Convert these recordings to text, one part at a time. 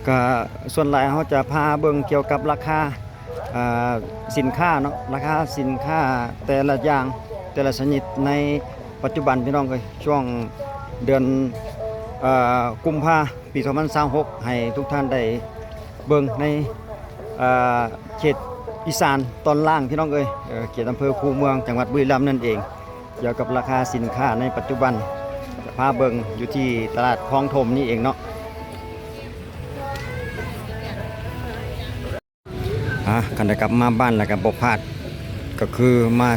ก็ส่วนหลายเขาจะพาเบิ่งเกี่ยวกับราคาอ่าสินค้าเนาะราคาสินค้าแต่ละอย่างแต่ละชนิดในปัจจุบันพี่น้องเอ้ยช่วงเดือนกุมภาปี2026ให้ทุกท่านได้เบิ่งในอ่าเขตอีสานตอนล่างพี่น้องเอ้ยเขตอำเภอคูเมืองจังหวัดบุรีรัมย์นั่นเองเกี่ยวกับราคาสินค้าในปัจจุบันจะพาเบิ่งอยู่ที่ตลาดคลองถมนี่เองเนาะกันได้กลับมาบ้านแล้วก็บ่พลาดก็คือมา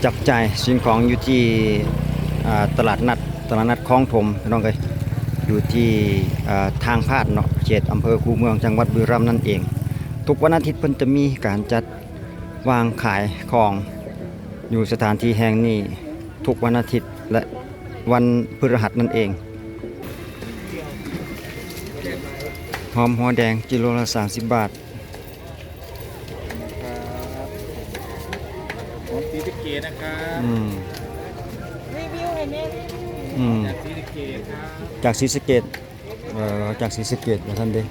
จับจ่ายสิ่งของอยู่ที่ตลาดนัดคลองถมพี่น้องเอ้ยอยู่ที่ทางพาดเนาะเขตอำเภอคูเมืองจังหวัดบุรีรัมย์นั่นเองทุกวันอาทิตย์เพิ่นจะมีการจัดวางขายของอยู่สถานที่แห่งนี้ทุกวันอาทิตย์และวันพฤหัสนั่นเองหอมหัวแดงกิโลละ30 บาทของศรีสะเกษนะครับรีวิวให้แม่จากศรีสะเกษครับจากศรีสะเกษนะท่านเด้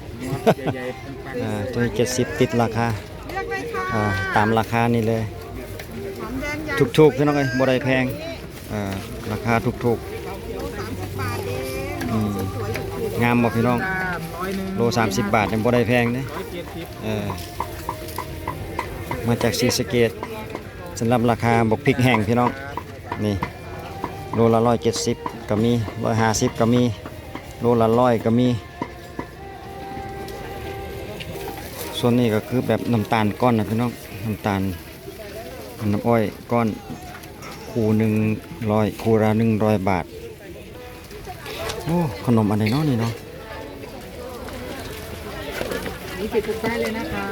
ใหญ่ๆตัวนี้70ติดราคาเลือกเลยค่ะตามราคานี่เลยหอมแดงใหญ่ถูกๆพี่น้องเอ้ยบ่ได้แพงราคาถูกโล30 บาทเองสวยๆงามบ่พี่น้องโล30 บาทยังบ่ได้แพงเด้มาจากศรีสะเกษสำหรับราคาบกพริกแห้งพี่น้องนี่โลละ170ก็มี150ก็มีโลละ100ก็มีส่วนนี้ก็คือแบบน้ำตาลก้อนนะพี่น้องน้ำตาลน้ำอ้อยก้อนคูละ100 บาทโอ้ขนมอะไรเนาะนี่เนาะนี่ติดทุกไส้เลยนะคะ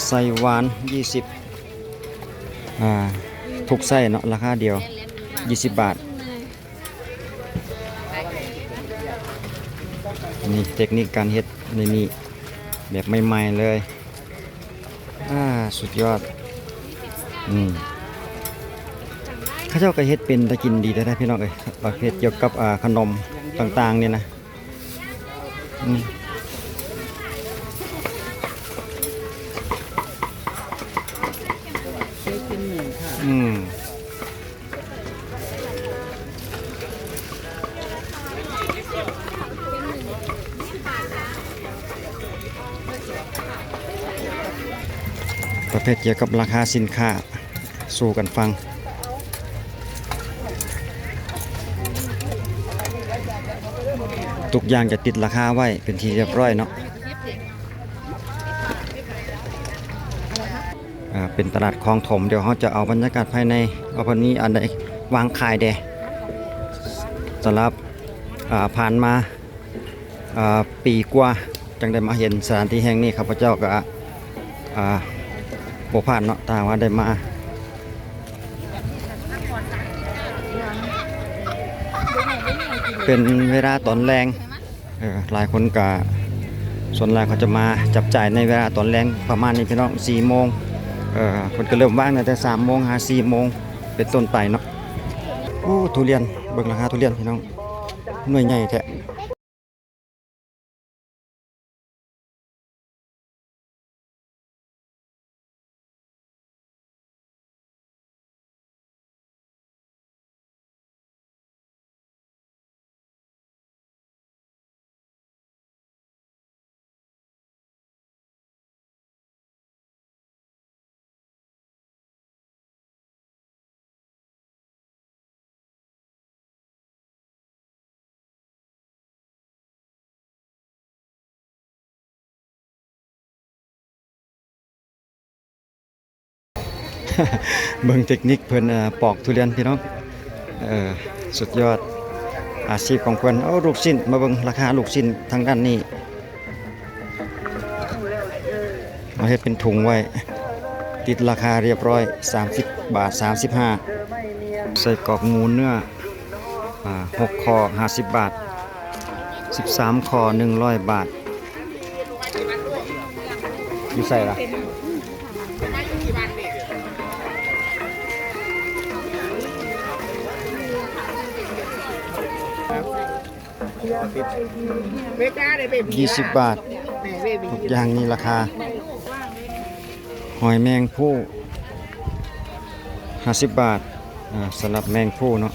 ไส้หวาน20ทุกไส้เนาะราคาเดียว20 บาทนี่เทคนิคการเฮ็ดในนี้แบบใหม่ๆเลยสุดยอดข้าเจ้าก็เฮ็ดเป็นตะกินดีได้พี่น้องเอ้ยประเภทเกี่ยวกับขนมต่างๆเนี่ยนะประเภทเกี่ยวกับราคาสินค้าสู่กันฟังทุกอย่างจะติดราคาไว้เป็นที่เรียบร้อยเนาะเป็นตลาดคลองถมเดี๋ยวเขาจะเอาบรรยากาศภายในว่าวันนี้อันใดวางขายเด้สำหรับผ่านมาปีกว่าจังได้มาเห็นสถานที่แห่งนี้ครับพระเจ้าก็บ่ผ่านเนาะถ้าว่าได้มาเป็นเวลาตอนแรงหลายคนก็ส่วนใหญ่เขาจะมาจับจ่ายในเวลาตอนแรงประมาณนี้พี่น้อง4 โมงคนก็เริ่มว่างตั้งแต่3 โมงหา4 โมงเป็นต้นไปเนาะโอ้ทุเรียนเบิ่งราคาทุเรียนพี่น้องหน่วยใหญ่แท้เบิ่งเทคนิคเพิ่นปอกทุเรียนพี่น้องสุดยอดอาชีพของเพิ่นเอาลูกชิ้นมาเบิ่งราคาลูกชิ้นทางด้านนี้มาเฮ็ดเป็นถุงไว้ติดราคาเรียบร้อย30 บาท 35ใส่กรอกหมูเนื้อ6 คอ50 บาท13 คอ100 บาทอยู่ใส่ละ ครับ เบก้าได้เบบี 20 บาท เบบี ทุกอย่างนี่ราคา หอยแมงผู้50 บาทสำหรับแมงผู้เนาะ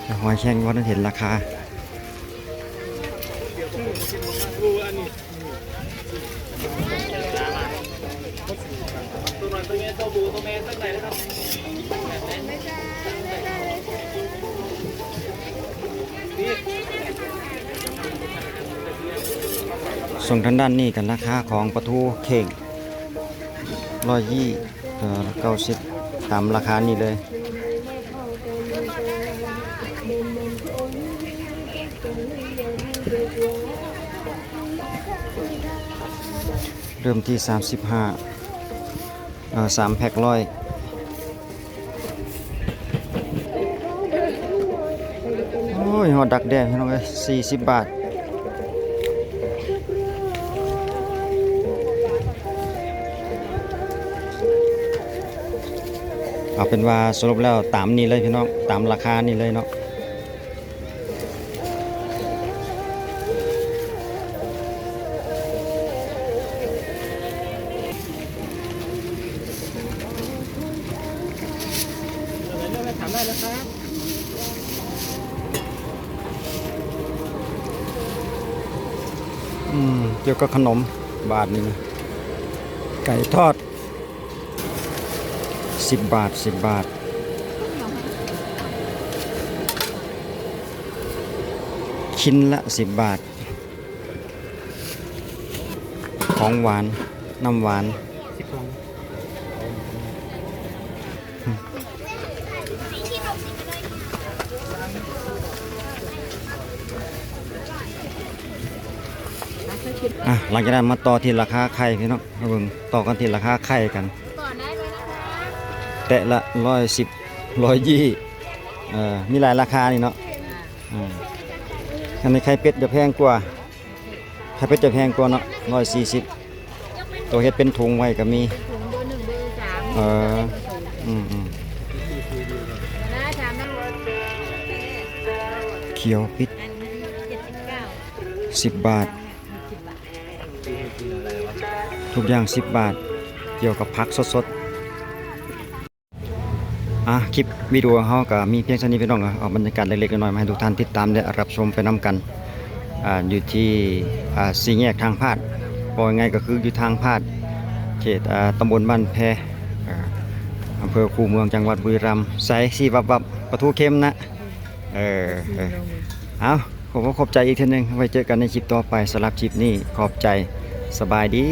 แต่หอยแครงว่านั้นเห็นราคาส่งทางด้านนี้กันราคาของปลาทูเข่ง190ตามราคานี้เลยเริ่มที่35 3 แพ็ค100โอ้ยหอดดักแดงพี่น้องเอ้ย40 บาทเอาเป็นว่าสรุปแล้วตามนี้เลยพี่น้องตามราคานี่เลยเนาะเกี่ยวกับขนมบาทนี่นะไก่ทอด10 บาท10 บาทชิ้นละ10 บาทของหวานน้ำหวานหลังจากนั้นมาต่อที่ราคาไข่พี่น้องมาเบิ่งต่อกันที่ราคาไข่กันก่อนได้เลยนะคะ แตะละ110 120มีหลายราคานี่เนาะอันนี้ไข่เป็ดจะแพงกว่าไข่เป็ดจะแพงกว่าเนาะ140ตัวเฮ็ดเป็นถุงไว้ก็มีถุงเบอร์1เบอร์3ได้3นะเขียวปิด10 บาททุกอย่าง10 บาทเกี่ยวกับผักสดๆคลิปวิดีโอของเราก็มีเพียงเท่านี้พี่น้องเอาบรรยากาศเล็กๆน้อยๆมาให้ทุกท่านติดตามและรับชมไปนํกันอยู่ที่สี่แยกทางพาดบอกยังไงก็คืออยู่ทางพาดเขตตำบลบ้านแพอำเภอคูเมืองจังหวัดบุรีรัมย์ใส่สีวับปลาทูเค็มนะเอาผมก็ขอบใจอีกทีนึงไว้เจอกันในคลิปต่อไปสำหรับคลิปนี้ขอบใจสบายดี